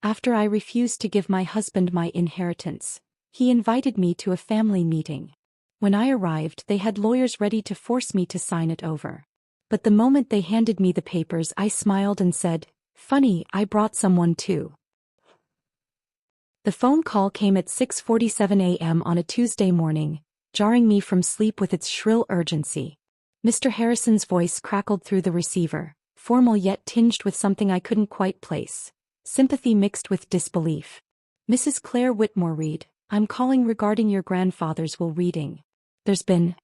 After I refused to give my husband my inheritance, he invited me to a family meeting. When I arrived, they had lawyers ready to force me to sign it over. But the moment they handed me the papers, I smiled and said, "Funny, I brought someone too." The phone call came at 6:47 a.m. on a Tuesday morning, jarring me from sleep with its shrill urgency. Mr. Harrison's voice crackled through the receiver, formal yet tinged with something I couldn't quite place, sympathy mixed with disbelief. "Mrs. Claire Whitmore Reed, I'm calling regarding your grandfather's will reading. There's been,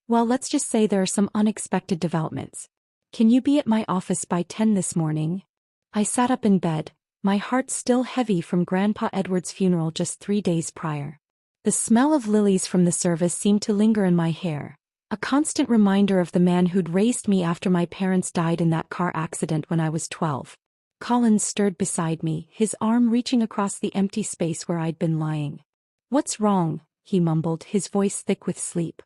well, let's just say there are some unexpected developments. Can you be at my office by 10 this morning?" I sat up in bed, my heart still heavy from Grandpa Edward's funeral just 3 days prior. The smell of lilies from the service seemed to linger in my hair, a constant reminder of the man who'd raised me after my parents died in that car accident when I was 12. Colin stirred beside me, his arm reaching across the empty space where I'd been lying. "What's wrong?" he mumbled, his voice thick with sleep.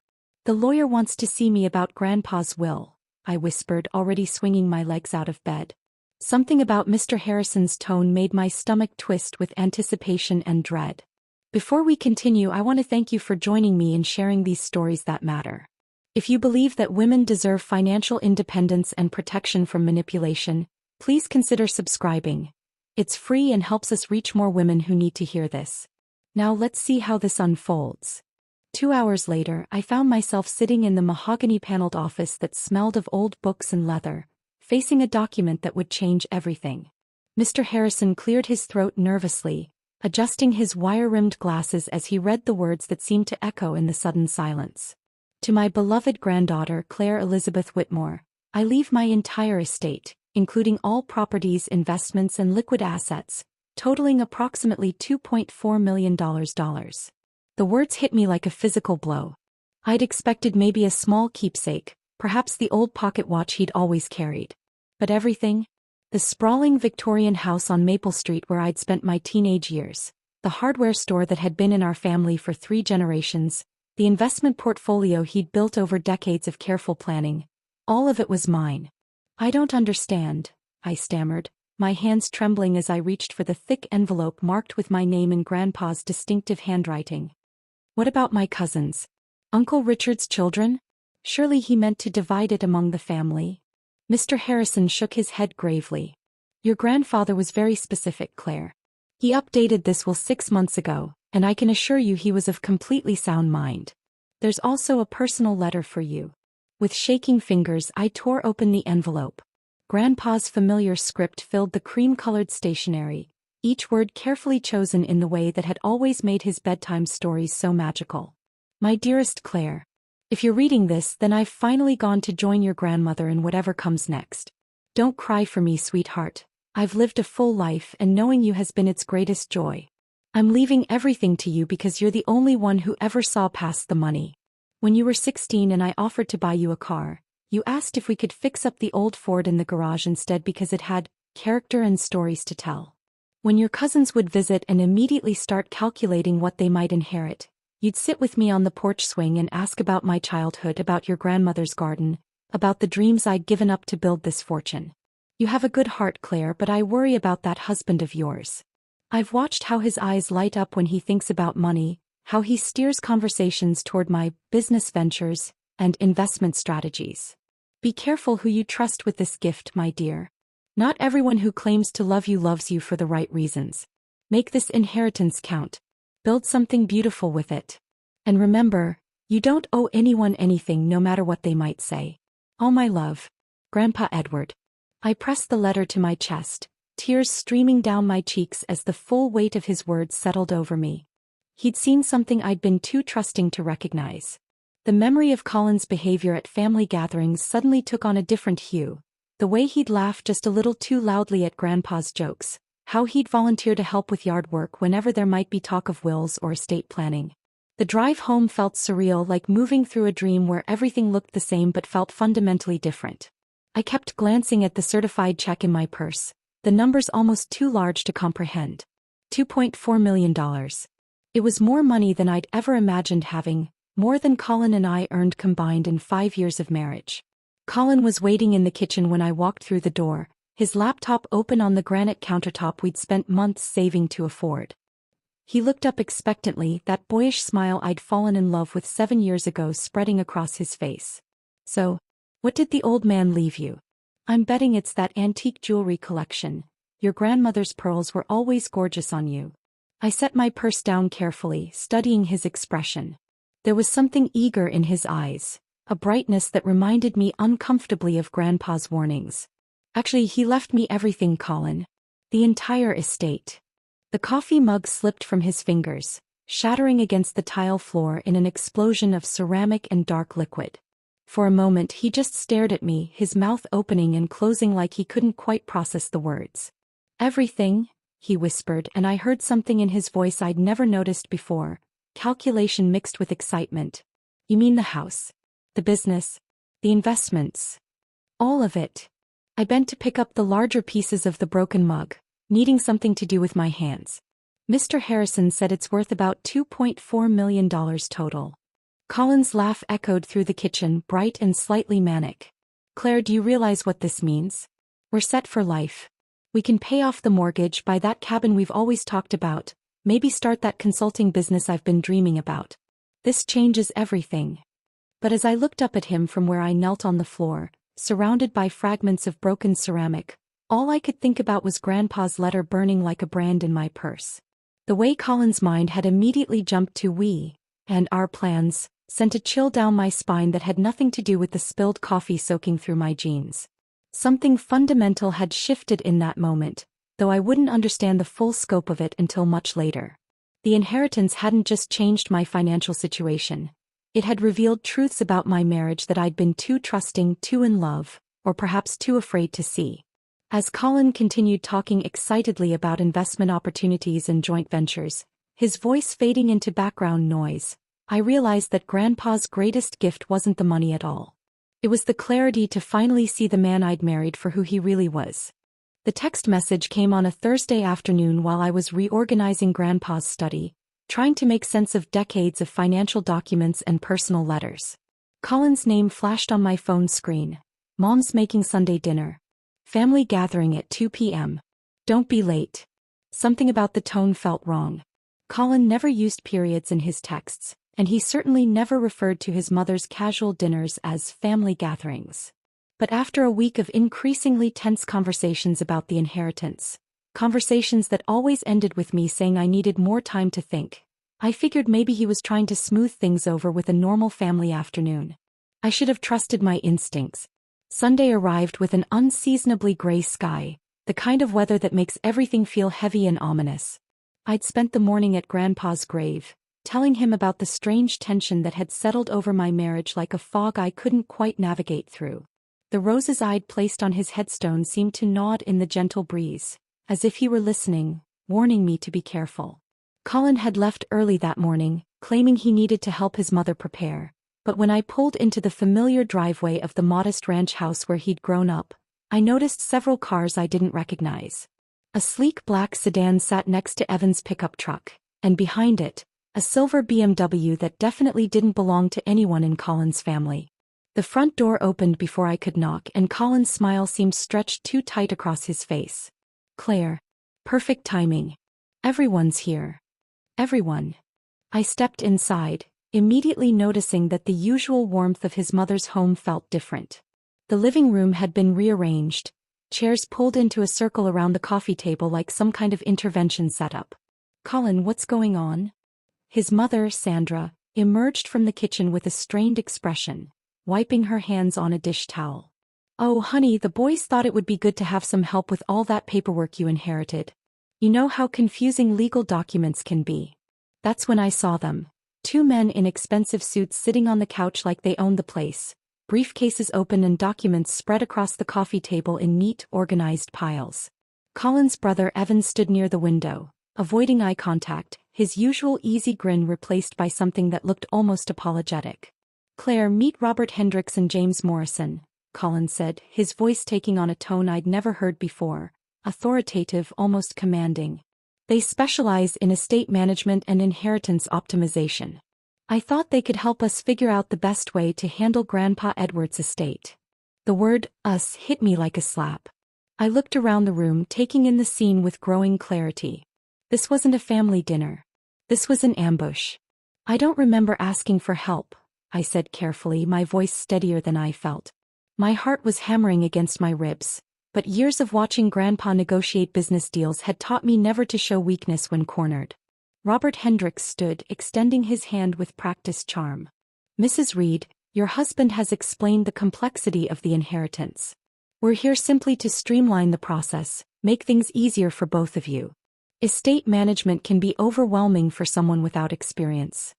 "The lawyer wants to see me about Grandpa's will," I whispered, already swinging my legs out of bed. Something about Mr. Harrison's tone made my stomach twist with anticipation and dread. "Before we continue, I want to thank you for joining me in sharing these stories that matter. If you believe that women deserve financial independence and protection from manipulation, please consider subscribing. It's free and helps us reach more women who need to hear this. Now let's see how this unfolds." 2 hours later, I found myself sitting in the mahogany-paneled office that smelled of old books and leather, facing a document that would change everything. Mr. Harrison cleared his throat nervously, adjusting his wire-rimmed glasses as he read the words that seemed to echo in the sudden silence. "To my beloved granddaughter Claire Elizabeth Whitmore, I leave my entire estate, including all properties, investments and liquid assets, totaling approximately $2.4 million. The words hit me like a physical blow. I'd expected maybe a small keepsake, perhaps the old pocket watch he'd always carried. But everything? The sprawling Victorian house on Maple Street where I'd spent my teenage years, the hardware store that had been in our family for 3 generations, the investment portfolio he'd built over decades of careful planning, all of it was mine. "I don't understand," I stammered, my hands trembling as I reached for the thick envelope marked with my name in Grandpa's distinctive handwriting. "What about my cousins? Uncle Richard's children? Surely he meant to divide it among the family." Mr. Harrison shook his head gravely. "Your grandfather was very specific, Claire. He updated this will 6 months ago, and I can assure you he was of completely sound mind. There's also a personal letter for you." With shaking fingers, I tore open the envelope. Grandpa's familiar script filled the cream-colored stationery, each word carefully chosen in the way that had always made his bedtime stories so magical. "My dearest Claire, if you're reading this, then I've finally gone to join your grandmother in whatever comes next. Don't cry for me, sweetheart. I've lived a full life and knowing you has been its greatest joy. I'm leaving everything to you because you're the only one who ever saw past the money. When you were 16 and I offered to buy you a car, you asked if we could fix up the old Ford in the garage instead because it had character and stories to tell. When your cousins would visit and immediately start calculating what they might inherit, you'd sit with me on the porch swing and ask about my childhood, about your grandmother's garden, about the dreams I'd given up to build this fortune. You have a good heart, Claire, but I worry about that husband of yours. I've watched how his eyes light up when he thinks about money, how he steers conversations toward my business ventures and investment strategies. Be careful who you trust with this gift, my dear. Not everyone who claims to love you loves you for the right reasons. Make this inheritance count. Build something beautiful with it. And remember, you don't owe anyone anything no matter what they might say. All my love, Grandpa Edward." I pressed the letter to my chest, tears streaming down my cheeks as the full weight of his words settled over me. He'd seen something I'd been too trusting to recognize. The memory of Colin's behavior at family gatherings suddenly took on a different hue. The way he'd laugh just a little too loudly at Grandpa's jokes, how he'd volunteer to help with yard work whenever there might be talk of wills or estate planning. The drive home felt surreal, like moving through a dream where everything looked the same but felt fundamentally different. I kept glancing at the certified check in my purse, the numbers almost too large to comprehend. $2.4 million. It was more money than I'd ever imagined having, more than Colin and I earned combined in 5 years of marriage. Colin was waiting in the kitchen when I walked through the door, his laptop open on the granite countertop we'd spent months saving to afford. He looked up expectantly, that boyish smile I'd fallen in love with 7 years ago spreading across his face. "So, what did the old man leave you?" "I'm betting it's that antique jewelry collection. Your grandmother's pearls were always gorgeous on you." I set my purse down carefully, studying his expression. There was something eager in his eyes, a brightness that reminded me uncomfortably of Grandpa's warnings. "Actually, he left me everything, Colin. The entire estate." The coffee mug slipped from his fingers, shattering against the tile floor in an explosion of ceramic and dark liquid. For a moment he just stared at me, his mouth opening and closing like he couldn't quite process the words. "Everything?" he whispered, and I heard something in his voice I'd never noticed before, calculation mixed with excitement. "You mean the house? The business? The investments?" "All of it." I bent to pick up the larger pieces of the broken mug, needing something to do with my hands. "Mr. Harrison said it's worth about $2.4 million total." Colin's laugh echoed through the kitchen, bright and slightly manic. "Claire, do you realize what this means? We're set for life. We can pay off the mortgage, buy that cabin we've always talked about, maybe start that consulting business I've been dreaming about. This changes everything." But as I looked up at him from where I knelt on the floor, surrounded by fragments of broken ceramic, all I could think about was Grandpa's letter burning like a brand in my purse. The way Colin's mind had immediately jumped to we and our plans sent a chill down my spine that had nothing to do with the spilled coffee soaking through my jeans. Something fundamental had shifted in that moment, though I wouldn't understand the full scope of it until much later. The inheritance hadn't just changed my financial situation. It had revealed truths about my marriage that I'd been too trusting, too in love, or perhaps too afraid to see. As Colin continued talking excitedly about investment opportunities and joint ventures, his voice fading into background noise, I realized that Grandpa's greatest gift wasn't the money at all. It was the clarity to finally see the man I'd married for who he really was. The text message came on a Thursday afternoon while I was reorganizing Grandpa's study, trying to make sense of decades of financial documents and personal letters. Colin's name flashed on my phone screen. "Mom's making Sunday dinner. Family gathering at 2 p.m. Don't be late." Something about the tone felt wrong. Colin never used periods in his texts, and he certainly never referred to his mother's casual dinners as family gatherings. But after a week of increasingly tense conversations about the inheritance, conversations that always ended with me saying I needed more time to think, I figured maybe he was trying to smooth things over with a normal family afternoon. I should have trusted my instincts. Sunday arrived with an unseasonably gray sky, the kind of weather that makes everything feel heavy and ominous. I'd spent the morning at Grandpa's grave, telling him about the strange tension that had settled over my marriage like a fog I couldn't quite navigate through. The roses I'd placed on his headstone seemed to nod in the gentle breeze, as if he were listening, warning me to be careful. Colin had left early that morning, claiming he needed to help his mother prepare, but when I pulled into the familiar driveway of the modest ranch house where he'd grown up, I noticed several cars I didn't recognize. A sleek black sedan sat next to Evan's pickup truck, and behind it, a silver BMW that definitely didn't belong to anyone in Colin's family. The front door opened before I could knock, and Colin's smile seemed stretched too tight across his face. "Claire. Perfect timing. Everyone's here." Everyone. I stepped inside, immediately noticing that the usual warmth of his mother's home felt different. The living room had been rearranged, chairs pulled into a circle around the coffee table like some kind of intervention setup. "Colin, what's going on?" His mother, Sandra, emerged from the kitchen with a strained expression, wiping her hands on a dish towel. "Oh, honey, the boys thought it would be good to have some help with all that paperwork you inherited. You know how confusing legal documents can be." That's when I saw them. Two men in expensive suits sitting on the couch like they owned the place, briefcases open and documents spread across the coffee table in neat, organized piles. Colin's brother Evan stood near the window, avoiding eye contact, his usual easy grin replaced by something that looked almost apologetic. "Claire, meet Robert Hendricks and James Morrison," Colin said, his voice taking on a tone I'd never heard before, authoritative, almost commanding. "They specialize in estate management and inheritance optimization. I thought they could help us figure out the best way to handle Grandpa Edward's estate." The word "us" hit me like a slap. I looked around the room, taking in the scene with growing clarity. This wasn't a family dinner. This was an ambush. I don't remember asking for help, I said carefully, my voice steadier than I felt. My heart was hammering against my ribs, but years of watching Grandpa negotiate business deals had taught me never to show weakness when cornered. Robert Hendricks stood, extending his hand with practiced charm. Mrs. Reed, your husband has explained the complexity of the inheritance. We're here simply to streamline the process, make things easier for both of you. Estate management can be overwhelming for someone without experience.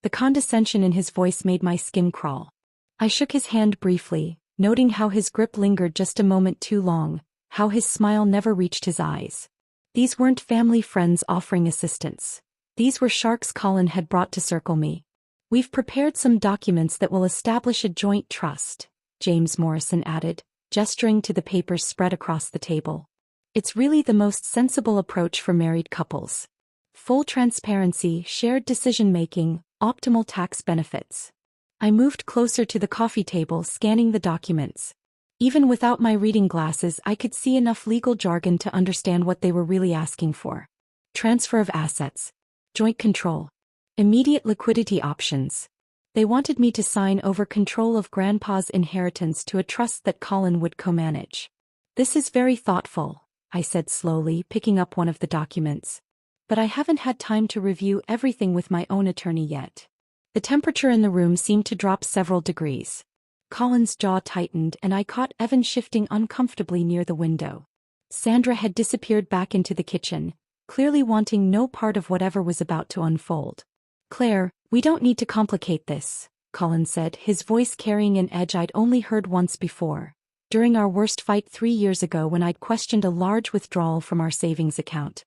The condescension in his voice made my skin crawl. I shook his hand briefly, noting how his grip lingered just a moment too long, how his smile never reached his eyes. These weren't family friends offering assistance. These were sharks Colin had brought to circle me. We've prepared some documents that will establish a joint trust, James Morrison added, gesturing to the papers spread across the table. It's really the most sensible approach for married couples. Full transparency, shared decision-making, optimal tax benefits. I moved closer to the coffee table, scanning the documents. Even without my reading glasses, I could see enough legal jargon to understand what they were really asking for. Transfer of assets. Joint control. Immediate liquidity options. They wanted me to sign over control of Grandpa's inheritance to a trust that Colin would co-manage. This is very thoughtful, I said slowly, picking up one of the documents. But I haven't had time to review everything with my own attorney yet. The temperature in the room seemed to drop several degrees. Colin's jaw tightened and I caught Evan shifting uncomfortably near the window. Sandra had disappeared back into the kitchen, clearly wanting no part of whatever was about to unfold. Claire, we don't need to complicate this, Colin said, his voice carrying an edge I'd only heard once before, during our worst fight 3 years ago when I'd questioned a large withdrawal from our savings account.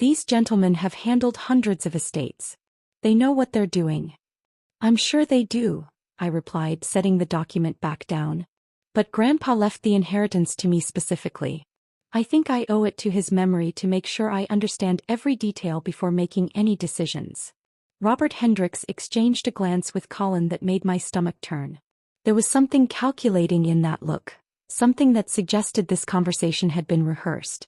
These gentlemen have handled hundreds of estates. They know what they're doing. I'm sure they do, I replied, setting the document back down. But Grandpa left the inheritance to me specifically. I think I owe it to his memory to make sure I understand every detail before making any decisions. Robert Hendricks exchanged a glance with Colin that made my stomach turn. There was something calculating in that look, something that suggested this conversation had been rehearsed.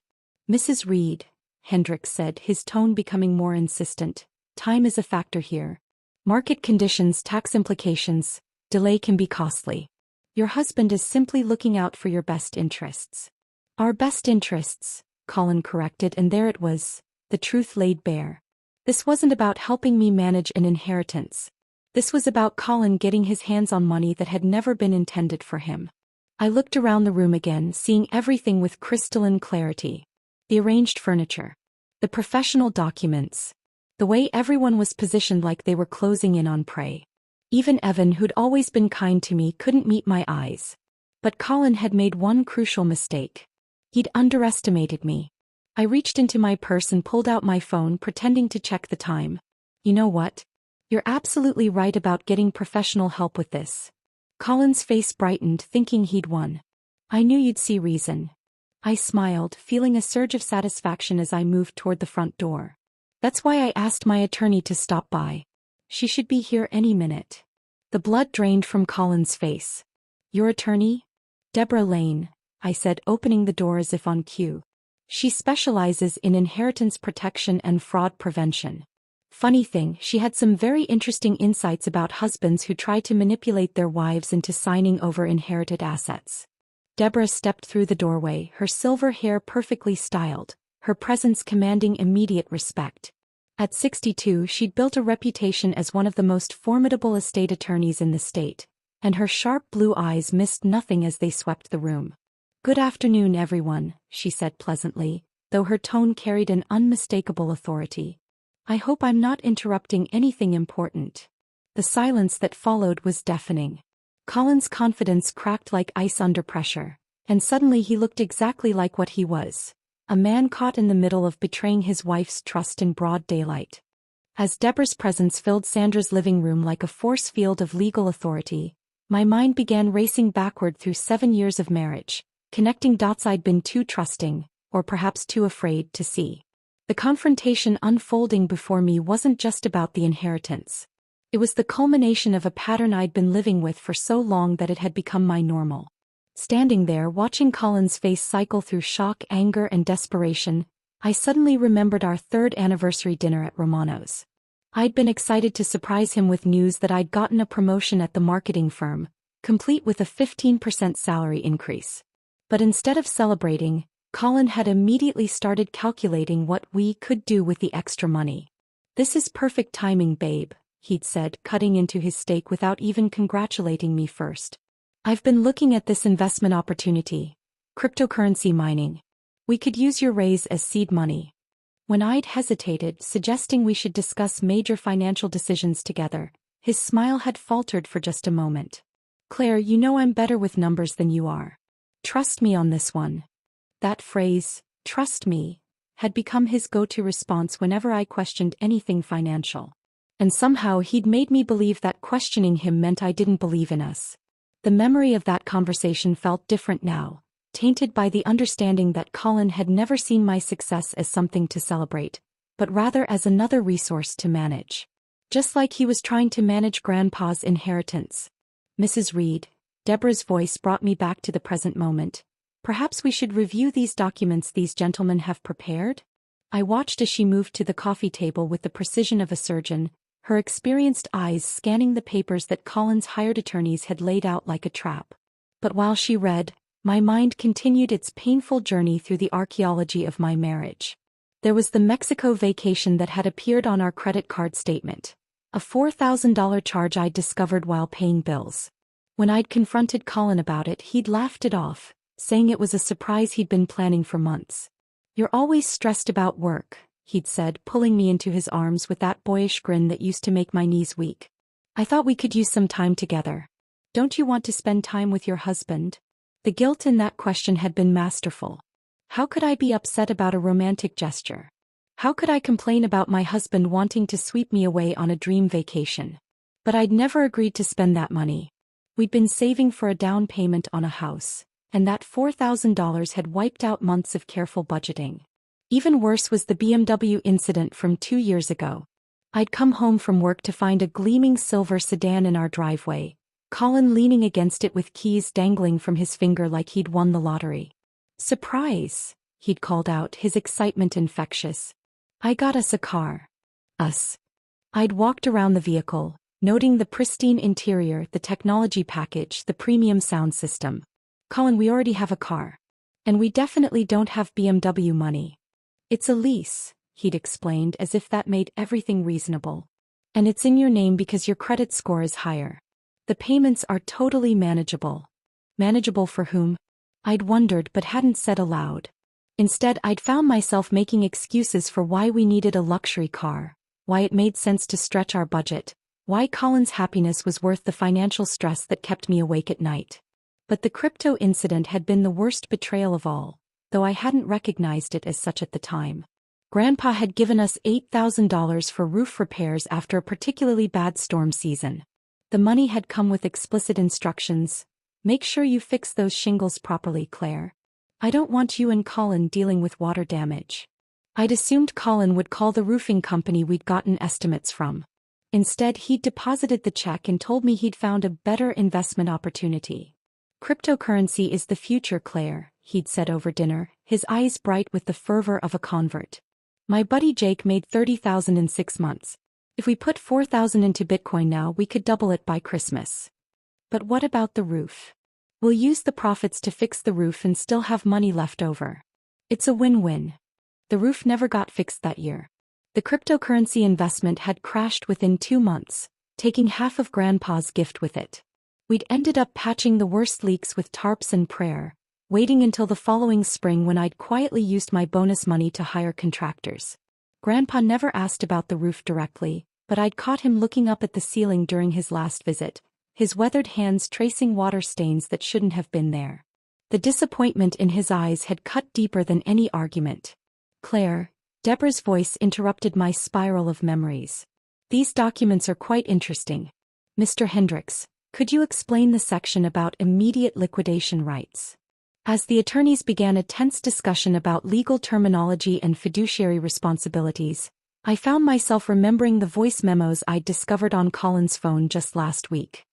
Mrs. Reed, Hendricks said, his tone becoming more insistent, time is a factor here. Market conditions, tax implications, delay can be costly. Your husband is simply looking out for your best interests. Our best interests, Colin corrected, and there it was, the truth laid bare. This wasn't about helping me manage an inheritance. This was about Colin getting his hands on money that had never been intended for him. I looked around the room again, seeing everything with crystalline clarity. The arranged furniture. The professional documents. The way everyone was positioned like they were closing in on prey. Even Evan, who'd always been kind to me, couldn't meet my eyes. But Colin had made one crucial mistake. He'd underestimated me. I reached into my purse and pulled out my phone, pretending to check the time. You know what? You're absolutely right about getting professional help with this. Colin's face brightened, thinking he'd won. I knew you'd see reason. I smiled, feeling a surge of satisfaction as I moved toward the front door. That's why I asked my attorney to stop by. She should be here any minute. The blood drained from Colin's face. Your attorney? Deborah Lane, I said, opening the door as if on cue. She specializes in inheritance protection and fraud prevention. Funny thing, she had some very interesting insights about husbands who try to manipulate their wives into signing over inherited assets. Deborah stepped through the doorway, her silver hair perfectly styled, her presence commanding immediate respect. At 62, she'd built a reputation as one of the most formidable estate attorneys in the state, and her sharp blue eyes missed nothing as they swept the room. Good afternoon, everyone, she said pleasantly, though her tone carried an unmistakable authority. I hope I'm not interrupting anything important. The silence that followed was deafening. Colin's confidence cracked like ice under pressure, and suddenly he looked exactly like what he was. A man caught in the middle of betraying his wife's trust in broad daylight. As Deborah's presence filled Sandra's living room like a force field of legal authority, my mind began racing backward through 7 years of marriage, connecting dots I'd been too trusting, or perhaps too afraid, to see. The confrontation unfolding before me wasn't just about the inheritance. It was the culmination of a pattern I'd been living with for so long that it had become my normal. Standing there watching Colin's face cycle through shock, anger, and desperation, I suddenly remembered our 3rd anniversary dinner at Romano's. I'd been excited to surprise him with news that I'd gotten a promotion at the marketing firm, complete with a 15% salary increase. But instead of celebrating, Colin had immediately started calculating what we could do with the extra money. "This is perfect timing, babe," he'd said, cutting into his steak without even congratulating me first. "I've been looking at this investment opportunity, cryptocurrency mining. We could use your raise as seed money." When I'd hesitated, suggesting we should discuss major financial decisions together, his smile had faltered for just a moment. "Claire, you know I'm better with numbers than you are. Trust me on this one." That phrase, "trust me," had become his go-to response whenever I questioned anything financial. And somehow he'd made me believe that questioning him meant I didn't believe in us. The memory of that conversation felt different now, tainted by the understanding that Colin had never seen my success as something to celebrate, but rather as another resource to manage. Just like he was trying to manage Grandpa's inheritance. "Mrs. Reed," Deborah's voice brought me back to the present moment. "Perhaps we should review these documents these gentlemen have prepared?" I watched as she moved to the coffee table with the precision of a surgeon, her experienced eyes scanning the papers that Colin's hired attorneys had laid out like a trap. But while she read, my mind continued its painful journey through the archaeology of my marriage. There was the Mexico vacation that had appeared on our credit card statement, a $4,000 charge I'd discovered while paying bills. When I'd confronted Colin about it, he'd laughed it off, saying it was a surprise he'd been planning for months. "You're always stressed about work," he'd said, pulling me into his arms with that boyish grin that used to make my knees weak. "I thought we could use some time together. Don't you want to spend time with your husband?" The guilt in that question had been masterful. How could I be upset about a romantic gesture? How could I complain about my husband wanting to sweep me away on a dream vacation? But I'd never agreed to spend that money. We'd been saving for a down payment on a house, and that $4,000 had wiped out months of careful budgeting. Even worse was the BMW incident from 2 years ago. I'd come home from work to find a gleaming silver sedan in our driveway, Colin leaning against it with keys dangling from his finger like he'd won the lottery. "Surprise," he'd called out, his excitement infectious. "I got us a car." Us. I'd walked around the vehicle, noting the pristine interior, the technology package, the premium sound system. "Colin, we already have a car. And we definitely don't have BMW money. It's a lease," he'd explained as if that made everything reasonable. "And it's in your name because your credit score is higher. The payments are totally manageable." Manageable for whom? I'd wondered but hadn't said aloud. Instead, I'd found myself making excuses for why we needed a luxury car, why it made sense to stretch our budget, why Colin's happiness was worth the financial stress that kept me awake at night. But the crypto incident had been the worst betrayal of all, though I hadn't recognized it as such at the time. Grandpa had given us $8,000 for roof repairs after a particularly bad storm season. The money had come with explicit instructions: "Make sure you fix those shingles properly, Claire. I don't want you and Colin dealing with water damage." I'd assumed Colin would call the roofing company we'd gotten estimates from. Instead, he'd deposited the check and told me he'd found a better investment opportunity. "Cryptocurrency is the future, Claire," he'd said over dinner, his eyes bright with the fervor of a convert. "My buddy Jake made $30,000 in 6 months. If we put $4,000 into Bitcoin now, we could double it by Christmas." "But what about the roof? We'll use the profits to fix the roof and still have money left over. It's a win-win." The roof never got fixed that year. The cryptocurrency investment had crashed within 2 months, taking half of Grandpa's gift with it. We'd ended up patching the worst leaks with tarps and prayer, waiting until the following spring when I'd quietly used my bonus money to hire contractors. Grandpa never asked about the roof directly, but I'd caught him looking up at the ceiling during his last visit, his weathered hands tracing water stains that shouldn't have been there. The disappointment in his eyes had cut deeper than any argument. "Claire," Deborah's voice interrupted my spiral of memories. "These documents are quite interesting. Mr. Hendricks, could you explain the section about immediate liquidation rights?" As the attorneys began a tense discussion about legal terminology and fiduciary responsibilities, I found myself remembering the voice memos I'd discovered on Colin's phone just last week.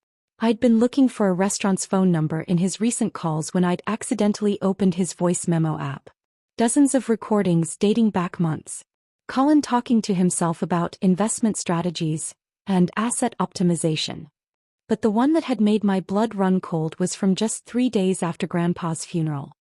I'd been looking for a restaurant's phone number in his recent calls when I'd accidentally opened his voice memo app. Dozens of recordings dating back months. Colin talking to himself about investment strategies and asset optimization. But the one that had made my blood run cold was from just 3 days after Grandpa's funeral.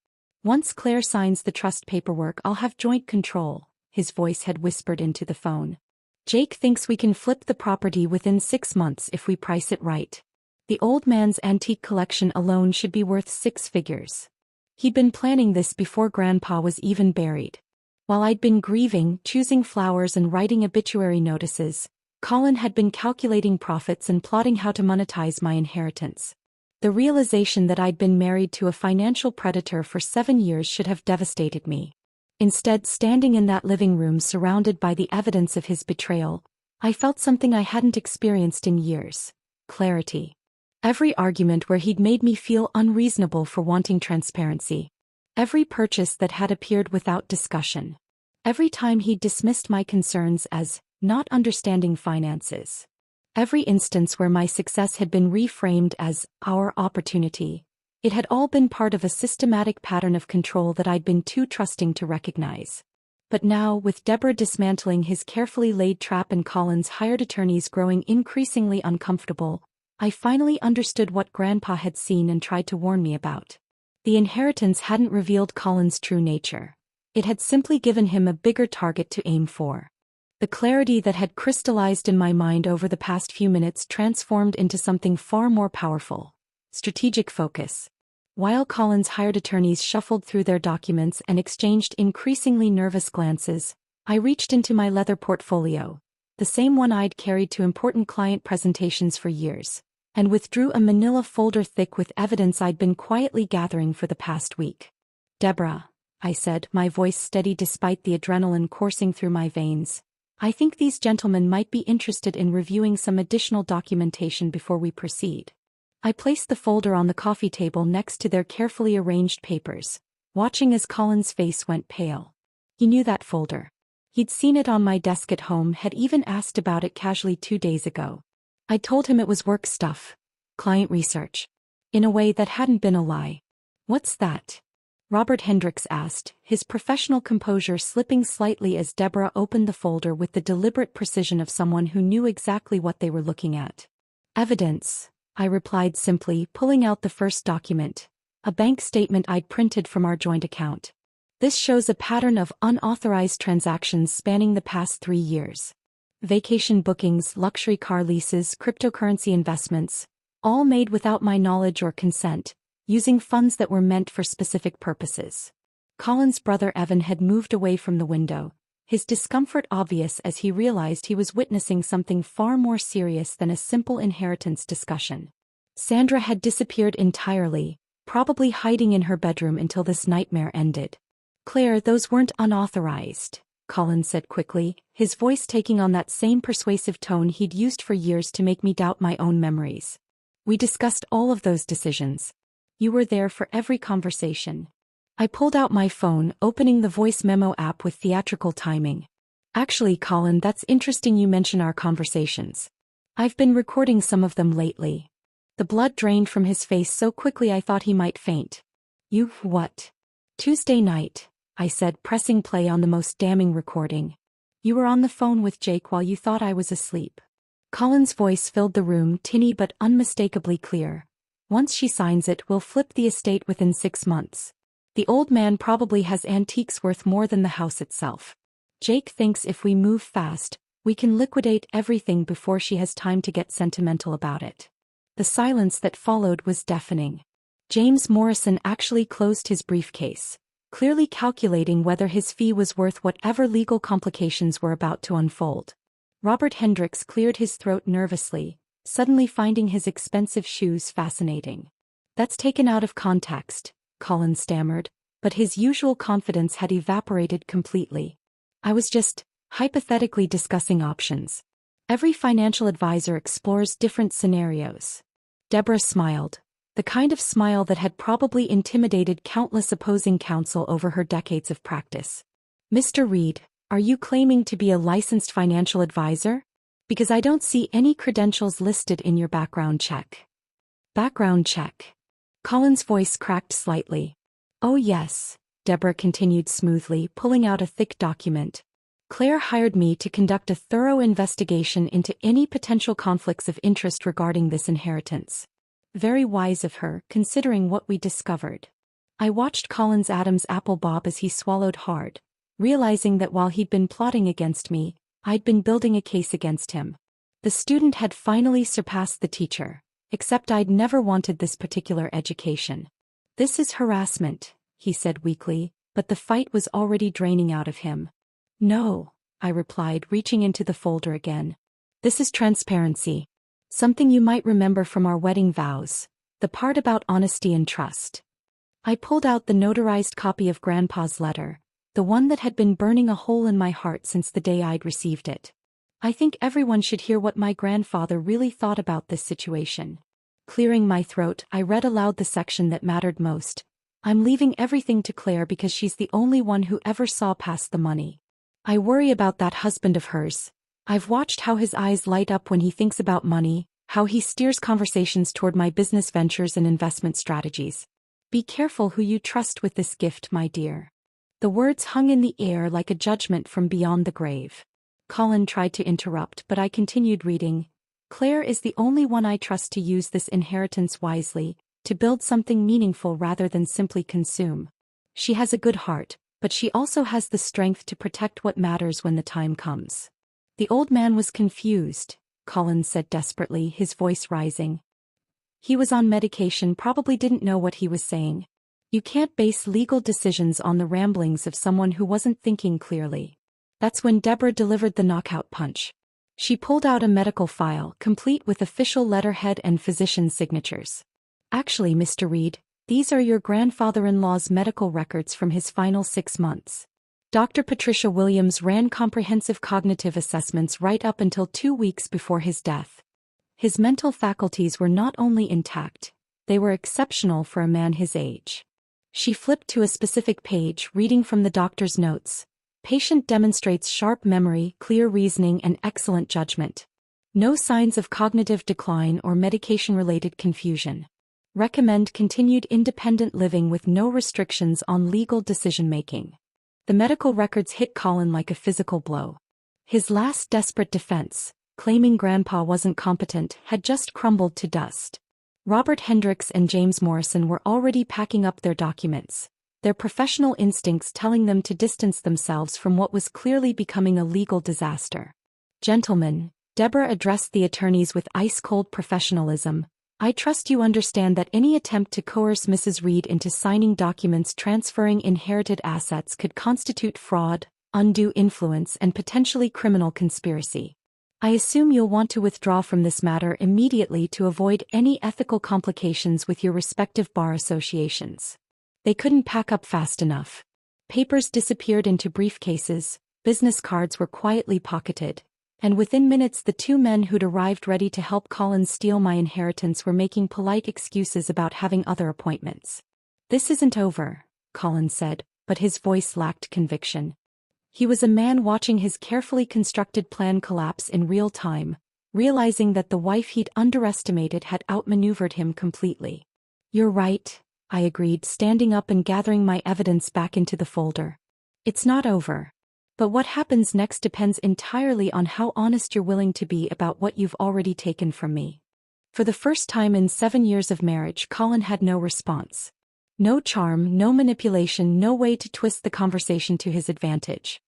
"Once Claire signs the trust paperwork, I'll have joint control," his voice had whispered into the phone. "Jake thinks we can flip the property within 6 months if we price it right. The old man's antique collection alone should be worth 6 figures. He'd been planning this before Grandpa was even buried. While I'd been grieving, choosing flowers and writing obituary notices, Colin had been calculating profits and plotting how to monetize my inheritance. The realization that I'd been married to a financial predator for 7 years should have devastated me. Instead, standing in that living room surrounded by the evidence of his betrayal, I felt something I hadn't experienced in years: clarity. Every argument where he'd made me feel unreasonable for wanting transparency. Every purchase that had appeared without discussion. Every time he'd dismissed my concerns as not understanding finances. Every instance where my success had been reframed as our opportunity. It had all been part of a systematic pattern of control that I'd been too trusting to recognize. But now, with Deborah dismantling his carefully laid trap and Colin's hired attorneys growing increasingly uncomfortable, I finally understood what Grandpa had seen and tried to warn me about. The inheritance hadn't revealed Colin's true nature. It had simply given him a bigger target to aim for. The clarity that had crystallized in my mind over the past few minutes transformed into something far more powerful: strategic focus. While Colin's hired attorneys shuffled through their documents and exchanged increasingly nervous glances, I reached into my leather portfolio, the same one I'd carried to important client presentations for years, and withdrew a manila folder thick with evidence I'd been quietly gathering for the past week. "Deborah," I said, my voice steady despite the adrenaline coursing through my veins, "I think these gentlemen might be interested in reviewing some additional documentation before we proceed." I placed the folder on the coffee table next to their carefully arranged papers, watching as Colin's face went pale. He knew that folder. He'd seen it on my desk at home, had even asked about it casually 2 days ago. I told him it was work stuff, client research. In a way that hadn't been a lie. "What's that?" Robert Hendricks asked, his professional composure slipping slightly as Deborah opened the folder with the deliberate precision of someone who knew exactly what they were looking at. "Evidence," I replied simply, pulling out the first document, a bank statement I'd printed from our joint account. "This shows a pattern of unauthorized transactions spanning the past 3 years. Vacation bookings, luxury car leases, cryptocurrency investments, all made without my knowledge or consent, using funds that were meant for specific purposes." Colin's brother Evan had moved away from the window, his discomfort obvious as he realized he was witnessing something far more serious than a simple inheritance discussion. Sandra had disappeared entirely, probably hiding in her bedroom until this nightmare ended. "Claire, those weren't unauthorized," Colin said quickly, his voice taking on that same persuasive tone he'd used for years to make me doubt my own memories. "We discussed all of those decisions. You were there for every conversation." I pulled out my phone, opening the voice memo app with theatrical timing. "Actually, Colin, that's interesting you mention our conversations. I've been recording some of them lately." The blood drained from his face so quickly I thought he might faint. "You, what?" "Tuesday night," I said, pressing play on the most damning recording. "You were on the phone with Jake while you thought I was asleep." Colin's voice filled the room, tinny but unmistakably clear. "Once she signs it, we'll flip the estate within 6 months. The old man probably has antiques worth more than the house itself. Jake thinks if we move fast, we can liquidate everything before she has time to get sentimental about it." The silence that followed was deafening. James Morrison actually closed his briefcase, clearly calculating whether his fee was worth whatever legal complications were about to unfold. Robert Hendricks cleared his throat nervously, suddenly finding his expensive shoes fascinating. "That's taken out of context," Colin stammered, but his usual confidence had evaporated completely. "I was just hypothetically discussing options. Every financial advisor explores different scenarios." Deborah smiled, the kind of smile that had probably intimidated countless opposing counsel over her decades of practice. "Mr. Reed, are you claiming to be a licensed financial advisor? Because I don't see any credentials listed in your background check." Background check. Colin's voice cracked slightly. Oh yes, Deborah continued smoothly, pulling out a thick document. Claire hired me to conduct a thorough investigation into any potential conflicts of interest regarding this inheritance. Very wise of her, considering what we discovered. I watched Colin's Adam's apple bob as he swallowed hard, realizing that while he'd been plotting against me, I'd been building a case against him. The student had finally surpassed the teacher, except I'd never wanted this particular education. This is harassment, he said weakly, but the fight was already draining out of him. No, I replied, reaching into the folder again. This is transparency. Something you might remember from our wedding vows, the part about honesty and trust. I pulled out the notarized copy of Grandpa's letter, the one that had been burning a hole in my heart since the day I'd received it. I think everyone should hear what my grandfather really thought about this situation. Clearing my throat, I read aloud the section that mattered most. I'm leaving everything to Claire because she's the only one who ever saw past the money. I worry about that husband of hers. I've watched how his eyes light up when he thinks about money, how he steers conversations toward my business ventures and investment strategies. Be careful who you trust with this gift, my dear. The words hung in the air like a judgment from beyond the grave. Colin tried to interrupt, but I continued reading. Claire is the only one I trust to use this inheritance wisely, to build something meaningful rather than simply consume. She has a good heart, but she also has the strength to protect what matters when the time comes. The old man was confused, Colin said desperately, his voice rising. He was on medication, probably didn't know what he was saying. You can't base legal decisions on the ramblings of someone who wasn't thinking clearly. That's when Deborah delivered the knockout punch. She pulled out a medical file, complete with official letterhead and physician signatures. Actually, Mr. Reed, these are your grandfather-in-law's medical records from his final 6 months. Dr. Patricia Williams ran comprehensive cognitive assessments right up until 2 weeks before his death. His mental faculties were not only intact, they were exceptional for a man his age. She flipped to a specific page, reading from the doctor's notes. Patient demonstrates sharp memory, clear reasoning, and excellent judgment. No signs of cognitive decline or medication-related confusion. Recommend continued independent living with no restrictions on legal decision-making. The medical records hit Colin like a physical blow. His last desperate defense, claiming Grandpa wasn't competent, had just crumbled to dust. Robert Hendricks and James Morrison were already packing up their documents, their professional instincts telling them to distance themselves from what was clearly becoming a legal disaster. Gentlemen, Deborah addressed the attorneys with ice-cold professionalism. I trust you understand that any attempt to coerce Mrs. Reed into signing documents transferring inherited assets could constitute fraud, undue influence, and potentially criminal conspiracy. I assume you'll want to withdraw from this matter immediately to avoid any ethical complications with your respective bar associations. They couldn't pack up fast enough. Papers disappeared into briefcases, business cards were quietly pocketed, and within minutes the 2 men who'd arrived ready to help Colin steal my inheritance were making polite excuses about having other appointments. This isn't over, Colin said, but his voice lacked conviction. He was a man watching his carefully constructed plan collapse in real time, realizing that the wife he'd underestimated had outmaneuvered him completely. You're right, I agreed, standing up and gathering my evidence back into the folder. It's not over. But what happens next depends entirely on how honest you're willing to be about what you've already taken from me. For the first time in 7 years of marriage, Colin had no response. No charm, no manipulation, no way to twist the conversation to his advantage.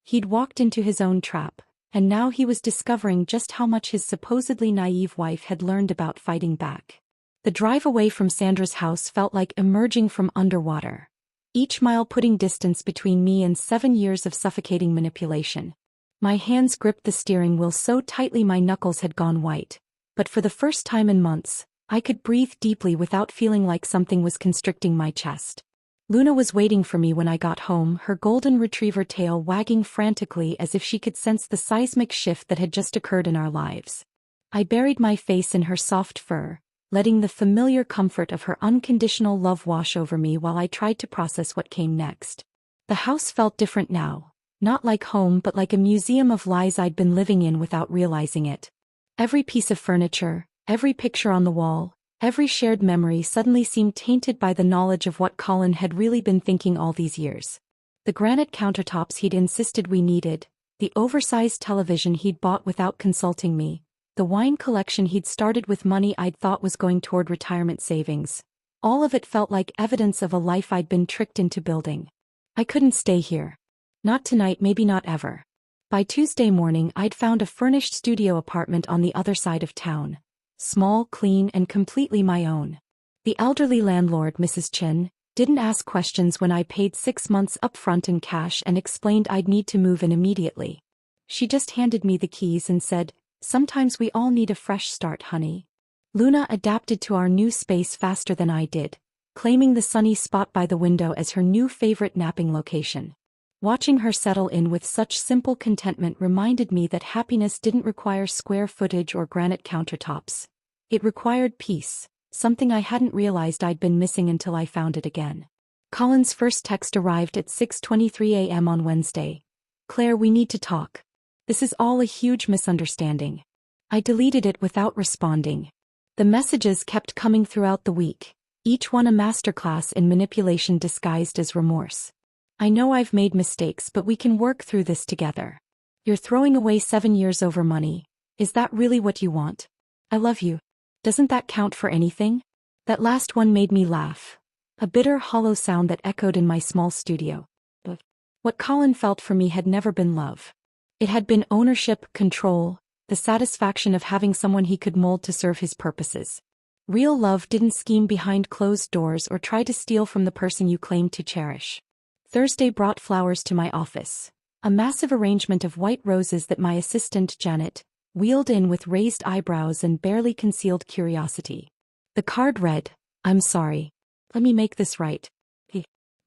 He'd walked into his own trap, and now he was discovering just how much his supposedly naive wife had learned about fighting back. The drive away from Sandra's house felt like emerging from underwater. Each mile putting distance between me and 7 years of suffocating manipulation. My hands gripped the steering wheel so tightly my knuckles had gone white, but for the first time in months, I could breathe deeply without feeling like something was constricting my chest. Luna was waiting for me when I got home, her golden retriever tail wagging frantically as if she could sense the seismic shift that had just occurred in our lives. I buried my face in her soft fur, letting the familiar comfort of her unconditional love wash over me while I tried to process what came next. The house felt different now, not like home but like a museum of lies I'd been living in without realizing it. Every piece of furniture, every picture on the wall, Every shared memory suddenly seemed tainted by the knowledge of what Colin had really been thinking all these years. The granite countertops he'd insisted we needed, the oversized television he'd bought without consulting me, the wine collection he'd started with money I'd thought was going toward retirement savings. All of it felt like evidence of a life I'd been tricked into building. I couldn't stay here. Not tonight, maybe not ever. By Tuesday morning I'd found a furnished studio apartment on the other side of town. Small, clean, and completely my own. The elderly landlord, Mrs. Chin, didn't ask questions when I paid 6 months upfront in cash and explained I'd need to move in immediately. She just handed me the keys and said, "Sometimes we all need a fresh start, honey." Luna adapted to our new space faster than I did, claiming the sunny spot by the window as her new favorite napping location. Watching her settle in with such simple contentment reminded me that happiness didn't require square footage or granite countertops. It required peace, something I hadn't realized I'd been missing until I found it again. Colin's first text arrived at 6:23 a.m. on Wednesday. "Claire, we need to talk. This is all a huge misunderstanding." I deleted it without responding. The messages kept coming throughout the week, each one a masterclass in manipulation disguised as remorse. "I know I've made mistakes, but we can work through this together. You're throwing away 7 years over money. Is that really what you want? I love you. Doesn't that count for anything?" That last one made me laugh. A bitter, hollow sound that echoed in my small studio. But what Colin felt for me had never been love. It had been ownership, control, the satisfaction of having someone he could mold to serve his purposes. Real love didn't scheme behind closed doors or try to steal from the person you claimed to cherish. Thursday brought flowers to my office. A massive arrangement of white roses that my assistant, Janet, wheeled in with raised eyebrows and barely concealed curiosity. The card read, "I'm sorry. Let me make this right."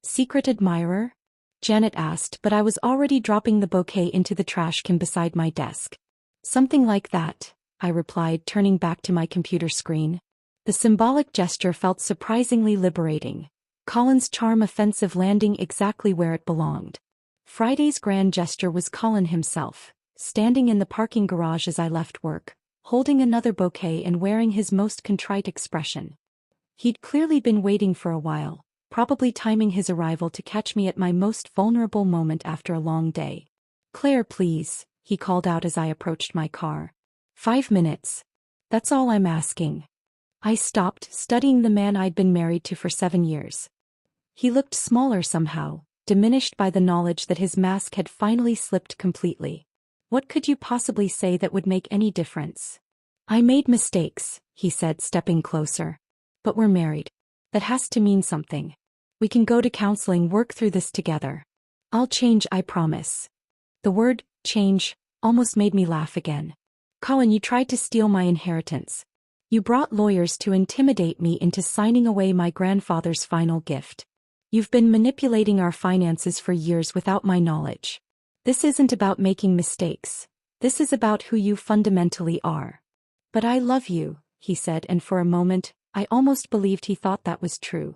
"Secret admirer?" Janet asked, but I was already dropping the bouquet into the trash can beside my desk. "Something like that," I replied, turning back to my computer screen. The symbolic gesture felt surprisingly liberating. Colin's charm offensive landing exactly where it belonged. Friday's grand gesture was Colin himself, standing in the parking garage as I left work, holding another bouquet and wearing his most contrite expression. He'd clearly been waiting for a while, probably timing his arrival to catch me at my most vulnerable moment after a long day. "Claire, please," he called out as I approached my car. 5 minutes. That's all I'm asking." I stopped, studying the man I'd been married to for 7 years. He looked smaller somehow, diminished by the knowledge that his mask had finally slipped completely. "What could you possibly say that would make any difference?" "I made mistakes," he said, stepping closer. "But we're married. That has to mean something. We can go to counseling, work through this together. I'll change, I promise." The word, change, almost made me laugh again. "Colin, you tried to steal my inheritance. You brought lawyers to intimidate me into signing away my grandfather's final gift. You've been manipulating our finances for years without my knowledge. This isn't about making mistakes. This is about who you fundamentally are." "But I love you," he said, and for a moment, I almost believed he thought that was true.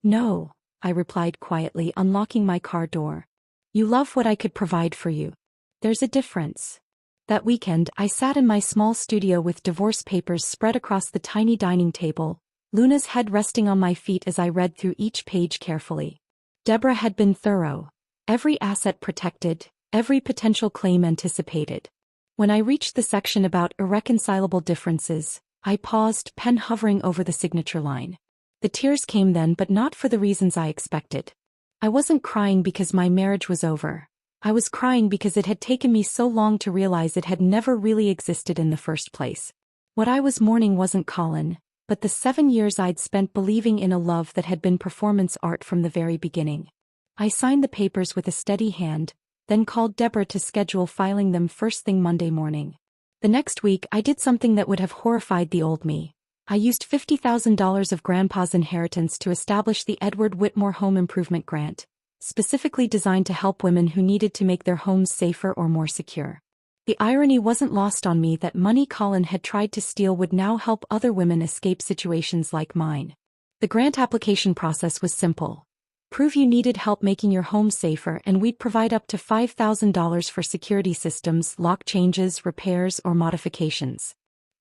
"No," I replied quietly, unlocking my car door. "You love what I could provide for you. There's a difference." That weekend, I sat in my small studio with divorce papers spread across the tiny dining table, Luna's head resting on my feet as I read through each page carefully. Deborah had been thorough. Every asset protected, every potential claim anticipated. When I reached the section about irreconcilable differences, I paused, pen hovering over the signature line. The tears came then, but not for the reasons I expected. I wasn't crying because my marriage was over. I was crying because it had taken me so long to realize it had never really existed in the first place. What I was mourning wasn't Colin, but the 7 years I'd spent believing in a love that had been performance art from the very beginning. I signed the papers with a steady hand, then called Deborah to schedule filing them first thing Monday morning. The next week I did something that would have horrified the old me. I used $50,000 of Grandpa's inheritance to establish the Edward Whitmore Home Improvement Grant, specifically designed to help women who needed to make their homes safer or more secure. The irony wasn't lost on me that money Colin had tried to steal would now help other women escape situations like mine. The grant application process was simple. Prove you needed help making your home safer and we'd provide up to $5,000 for security systems, lock changes, repairs, or modifications.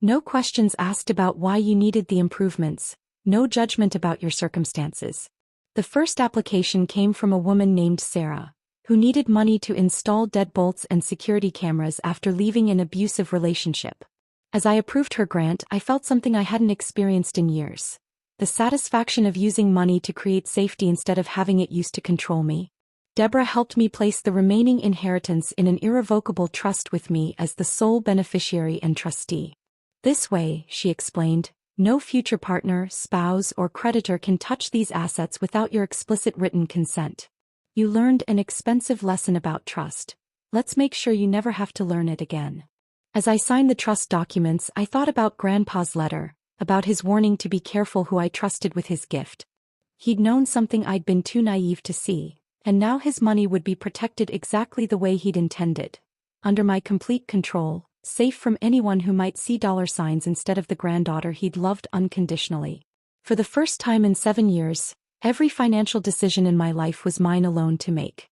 No questions asked about why you needed the improvements, no judgment about your circumstances. The first application came from a woman named Sarah, who needed money to install deadbolts and security cameras after leaving an abusive relationship. As I approved her grant, I felt something I hadn't experienced in years. The satisfaction of using money to create safety instead of having it used to control me. Deborah helped me place the remaining inheritance in an irrevocable trust with me as the sole beneficiary and trustee. This way, she explained, no future partner, spouse, or creditor can touch these assets without your explicit written consent. You learned an expensive lesson about trust. Let's make sure you never have to learn it again. As I signed the trust documents, I thought about Grandpa's letter, about his warning to be careful who I trusted with his gift. He'd known something I'd been too naive to see, and now his money would be protected exactly the way he'd intended. Under my complete control, safe from anyone who might see dollar signs instead of the granddaughter he'd loved unconditionally. For the first time in 7 years, every financial decision in my life was mine alone to make.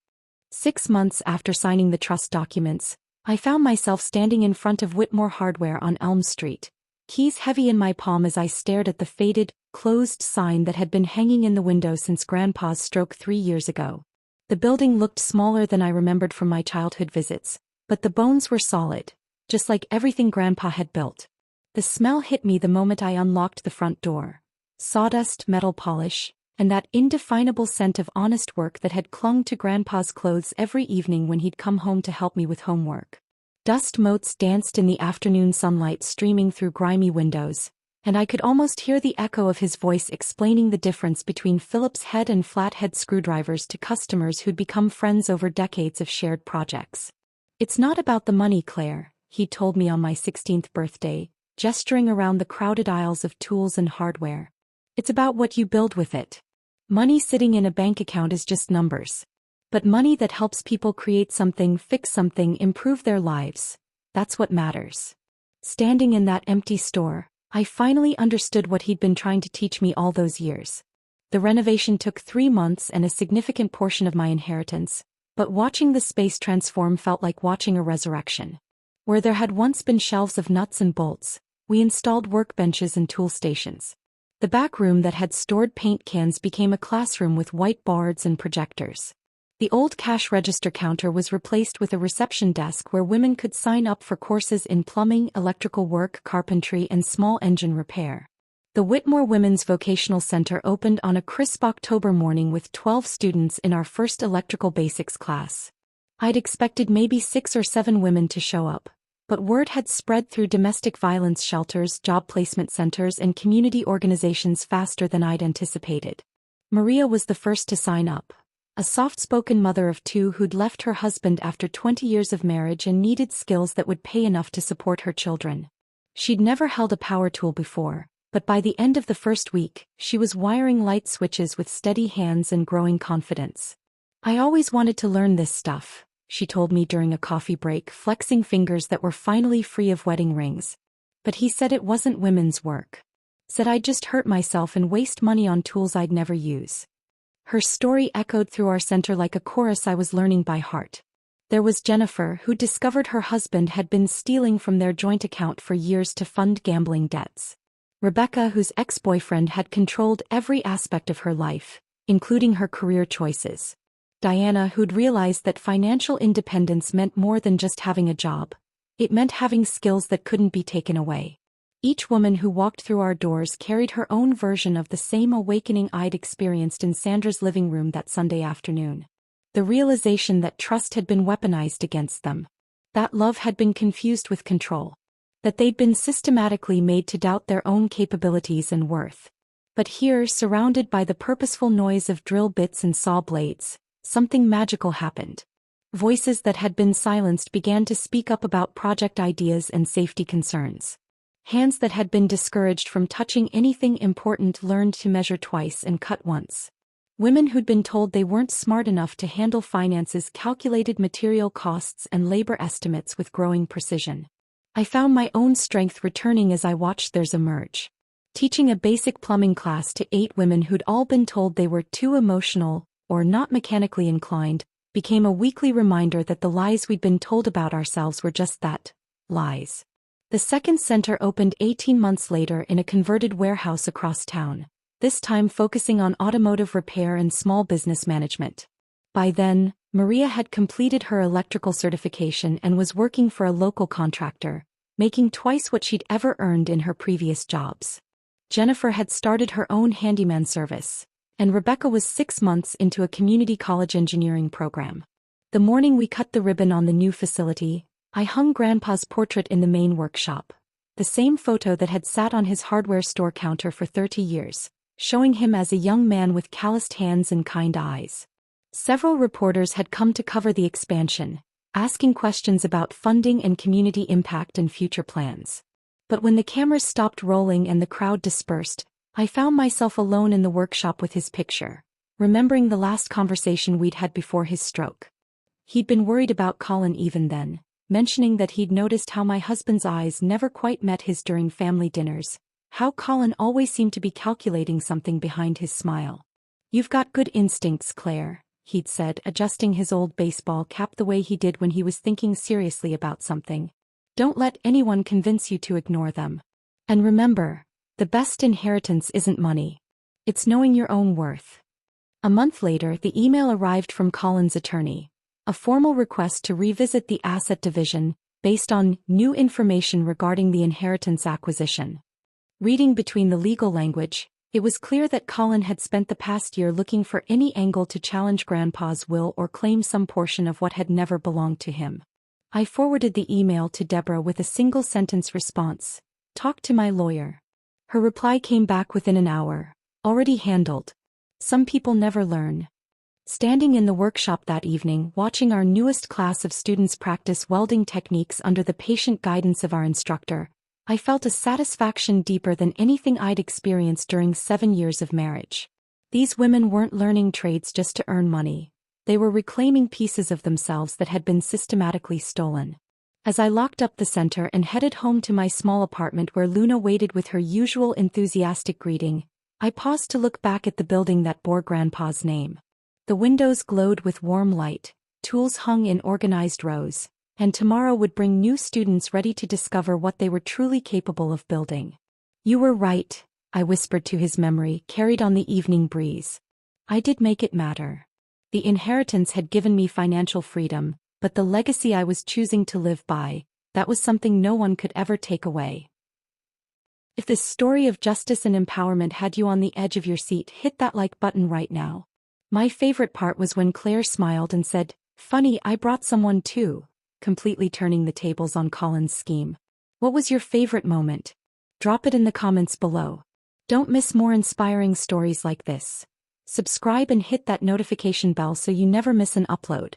6 months after signing the trust documents, I found myself standing in front of Whitmore Hardware on Elm Street, keys heavy in my palm as I stared at the faded, closed sign that had been hanging in the window since Grandpa's stroke 3 years ago. The building looked smaller than I remembered from my childhood visits, but the bones were solid, just like everything Grandpa had built. The smell hit me the moment I unlocked the front door. Sawdust, metal polish, and that indefinable scent of honest work that had clung to Grandpa's clothes every evening when he'd come home to help me with homework. Dust motes danced in the afternoon sunlight streaming through grimy windows, and I could almost hear the echo of his voice explaining the difference between Phillips head and flathead screwdrivers to customers who'd become friends over decades of shared projects. It's not about the money, Claire, he told me on my 16th birthday, gesturing around the crowded aisles of tools and hardware. It's about what you build with it. Money sitting in a bank account is just numbers. But money that helps people create something, fix something, improve their lives, that's what matters. Standing in that empty store, I finally understood what he'd been trying to teach me all those years. The renovation took 3 months and a significant portion of my inheritance, but watching the space transform felt like watching a resurrection. Where there had once been shelves of nuts and bolts, we installed workbenches and tool stations. The back room that had stored paint cans became a classroom with whiteboards and projectors. The old cash register counter was replaced with a reception desk where women could sign up for courses in plumbing, electrical work, carpentry, and small engine repair. The Whitmore Women's Vocational Center opened on a crisp October morning with 12 students in our first electrical basics class. I'd expected maybe 6 or 7 women to show up, but word had spread through domestic violence shelters, job placement centers, and community organizations faster than I'd anticipated. Maria was the first to sign up, a soft-spoken mother of 2 who'd left her husband after 20 years of marriage and needed skills that would pay enough to support her children. She'd never held a power tool before, but by the end of the first week, she was wiring light switches with steady hands and growing confidence. I always wanted to learn this stuff, she told me during a coffee break, flexing fingers that were finally free of wedding rings. But he said it wasn't women's work. Said I'd just hurt myself and waste money on tools I'd never use. Her story echoed through our center like a chorus I was learning by heart. There was Jennifer, who discovered her husband had been stealing from their joint account for years to fund gambling debts. Rebecca, whose ex-boyfriend had controlled every aspect of her life, including her career choices. Diana, who'd realized that financial independence meant more than just having a job. It meant having skills that couldn't be taken away. Each woman who walked through our doors carried her own version of the same awakening I'd experienced in Sandra's living room that Sunday afternoon. The realization that trust had been weaponized against them. That love had been confused with control. That they'd been systematically made to doubt their own capabilities and worth. But here, surrounded by the purposeful noise of drill bits and saw blades, something magical happened. Voices that had been silenced began to speak up about project ideas and safety concerns. Hands that had been discouraged from touching anything important learned to measure twice and cut once. Women who'd been told they weren't smart enough to handle finances calculated material costs and labor estimates with growing precision. I found my own strength returning as I watched theirs emerge. Teaching a basic plumbing class to 8 women who'd all been told they were too emotional, or not mechanically inclined, became a weekly reminder that the lies we'd been told about ourselves were just that, lies. The second center opened 18 months later in a converted warehouse across town, this time focusing on automotive repair and small business management. By then, Maria had completed her electrical certification and was working for a local contractor, making twice what she'd ever earned in her previous jobs. Jennifer had started her own handyman service, and Rebecca was 6 months into a community college engineering program. The morning we cut the ribbon on the new facility, I hung Grandpa's portrait in the main workshop, the same photo that had sat on his hardware store counter for 30 years, showing him as a young man with calloused hands and kind eyes. Several reporters had come to cover the expansion, asking questions about funding and community impact and future plans. But when the cameras stopped rolling and the crowd dispersed, I found myself alone in the workshop with his picture, remembering the last conversation we'd had before his stroke. He'd been worried about Colin even then, mentioning that he'd noticed how my husband's eyes never quite met his during family dinners, how Colin always seemed to be calculating something behind his smile. "You've got good instincts, Claire," he'd said, adjusting his old baseball cap the way he did when he was thinking seriously about something. "Don't let anyone convince you to ignore them. And remember, the best inheritance isn't money. It's knowing your own worth." A month later, the email arrived from Colin's attorney, a formal request to revisit the asset division, based on new information regarding the inheritance acquisition. Reading between the legal language, it was clear that Colin had spent the past year looking for any angle to challenge Grandpa's will or claim some portion of what had never belonged to him. I forwarded the email to Deborah with a single-sentence response: "Talk to my lawyer." Her reply came back within an hour: "Already handled. Some people never learn." Standing in the workshop that evening, watching our newest class of students practice welding techniques under the patient guidance of our instructor, I felt a satisfaction deeper than anything I'd experienced during 7 years of marriage. These women weren't learning trades just to earn money. They were reclaiming pieces of themselves that had been systematically stolen. As I locked up the center and headed home to my small apartment where Luna waited with her usual enthusiastic greeting, I paused to look back at the building that bore Grandpa's name. The windows glowed with warm light, tools hung in organized rows, and tomorrow would bring new students ready to discover what they were truly capable of building. "You were right," I whispered to his memory, carried on the evening breeze. "I did make it matter." The inheritance had given me financial freedom, but the legacy I was choosing to live by, that was something no one could ever take away. If this story of justice and empowerment had you on the edge of your seat, hit that like button right now. My favorite part was when Claire smiled and said, "Funny, I brought someone too," completely turning the tables on Colin's scheme. What was your favorite moment? Drop it in the comments below. Don't miss more inspiring stories like this. Subscribe and hit that notification bell so you never miss an upload.